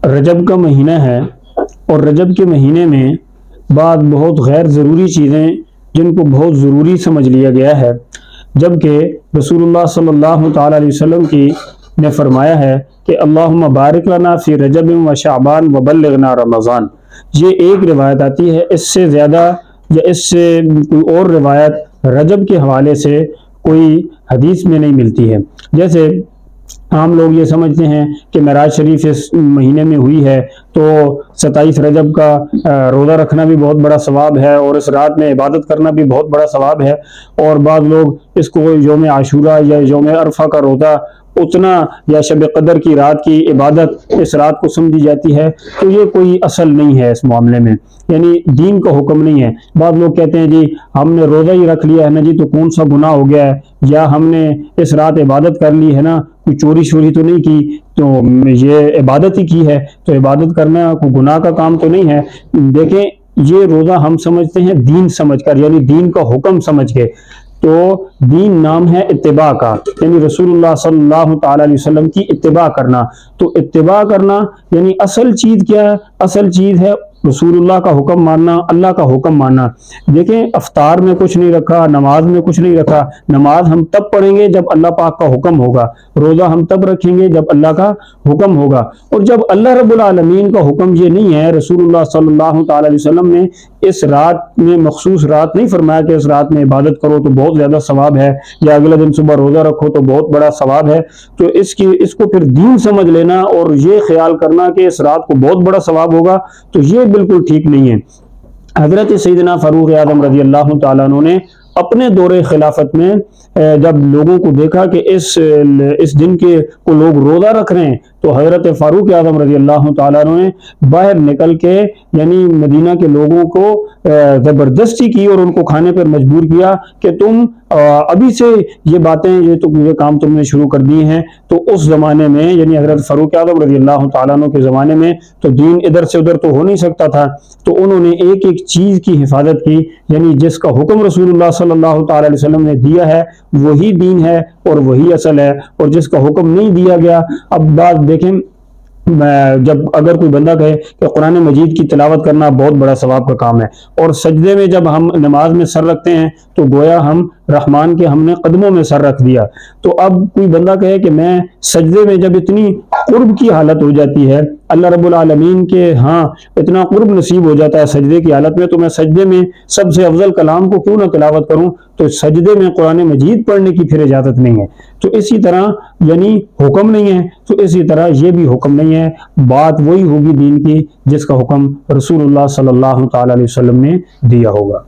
رجب کا مہینہ ہے اور رجب کے مہینے میں بعض بہت غیر ضروری چیزیں جن کو بہت ضروری سمجھ لیا گیا ہے، جبکہ رسول اللہ صلی اللہ تعالی علیہ وسلم کی نے فرمایا ہے کہ اللہم بارک لنا فی رجب و شعبان و بلغنا رمضان۔ یہ ایک روایت آتی ہے، اس سے زیادہ یا اس سے کوئی اور روایت رجب کے حوالے سے کوئی حدیث میں نہیں ملتی ہے۔ جیسے عام لوگ یہ سمجھتے ہیں کہ معراج شریف اس مہینے میں ہوئی ہے تو 27 رجب کا روزہ رکھنا بھی بہت بڑا ثواب ہے اور اس رات میں عبادت کرنا بھی بہت بڑا ثواب ہے، اور بعض لوگ اس کو یوم عاشوراء یا یوم عرفہ کا روزہ اتنا یا شب قدر کی رات کی عبادت اس رات کو سمجھی جاتی ہے، تو یہ کوئی اصل نہیں ہے اس معاملے میں، یعنی دین کا حکم نہیں ہے۔ بعض لوگ کہتے ہیں جی ہم نے روزہ ہی رکھ لیا ہے نا جی تو کون سا گناہ ہو گیا ہے، یا ہم نے اس رات عبادت کر لی ہے نا، کوئی چوری شوری تو نہیں کی، تو یہ عبادت ہی کی ہے، تو عبادت کرنا کوئی گناہ کا کام تو نہیں ہے۔ دیکھیں یہ روزہ ہم سمجھتے ہیں دین سمجھ کر، یعنی دین کا حکم سمجھ کے، تو دین نام ہے اتباع کا، یعنی رسول اللہ صلی اللہ تعالی علیہ وسلم کی اتباع کرنا۔ تو اتباع کرنا یعنی اصل چیز کیا ہے؟ اصل چیز ہے رسول اللہ کا حکم ماننا، اللہ کا حکم ماننا۔ دیکھیں افطار میں کچھ نہیں رکھا، نماز میں کچھ نہیں رکھا، نماز ہم تب پڑھیں گے جب اللہ پاک کا حکم ہوگا، روزہ ہم تب رکھیں گے جب اللہ کا حکم ہوگا، اور جب اللہ رب العالمین کا حکم یہ نہیں ہے، رسول اللہ صلی اللہ تعالی علیہ وسلم نے اس رات میں مخصوص رات نہیں فرمایا کہ اس رات میں عبادت کرو تو بہت زیادہ ثواب ہے، یا اگلے دن صبح روزہ رکھو تو بہت بڑا ثواب ہے، تو اس کو پھر دین سمجھ لینا اور یہ خیال کرنا کہ اس رات کو بہت بڑا ثواب ہوگا، تو یہ بالکل ٹھیک نہیں ہے۔ حضرت سیدنا فاروق اعظم رضی اللہ تعالیٰ عنہ نے اپنے دور خلافت میں جب لوگوں کو دیکھا کہ اس دن کے کو لوگ روزہ رکھ رہے ہیں، تو حضرت فاروق اعظم رضی اللہ تعالیٰ عنہ نے باہر نکل کے یعنی مدینہ کے لوگوں کو زبردستی کی اور ان کو کھانے پر مجبور کیا کہ تم ابھی سے یہ باتیں یہ کام تم نے شروع کر دیے ہیں۔ تو اس زمانے میں یعنی حضرت فاروق اعظم رضی اللہ تعالیٰ عنہ کے زمانے میں تو دین ادھر سے ادھر تو ہو نہیں سکتا تھا، تو انہوں نے ایک ایک چیز کی حفاظت کی، یعنی جس کا حکم رسول اللہ صلی اللہ تعالی علیہ وسلم نے دیا ہے وہی دین ہے اور وہی اصل ہے، اور جس کا حکم نہیں دیا گیا، اب بات دیکھیں جب اگر کوئی بندہ کہے کہ قرآن مجید کی تلاوت کرنا بہت بڑا ثواب کا کام ہے، اور سجدے میں جب ہم نماز میں سر رکھتے ہیں تو گویا ہم رحمان کے ہم نے قدموں میں سر رکھ دیا، تو اب کوئی بندہ کہے کہ میں سجدے میں جب اتنی قرب کی حالت ہو جاتی ہے، اللہ رب العالمین کے ہاں اتنا قرب نصیب ہو جاتا ہے سجدے کی حالت میں، تو میں سجدے میں سب سے افضل کلام کو کیوں نہ تلاوت کروں، تو سجدے میں قرآن مجید پڑھنے کی پھر اجازت نہیں ہے۔ تو اسی طرح یعنی حکم نہیں ہے، تو اسی طرح یہ بھی حکم نہیں ہے، بات وہی ہوگی دین کی جس کا حکم رسول اللہ صلی اللہ تعالی علیہ وسلم نے دیا ہوگا۔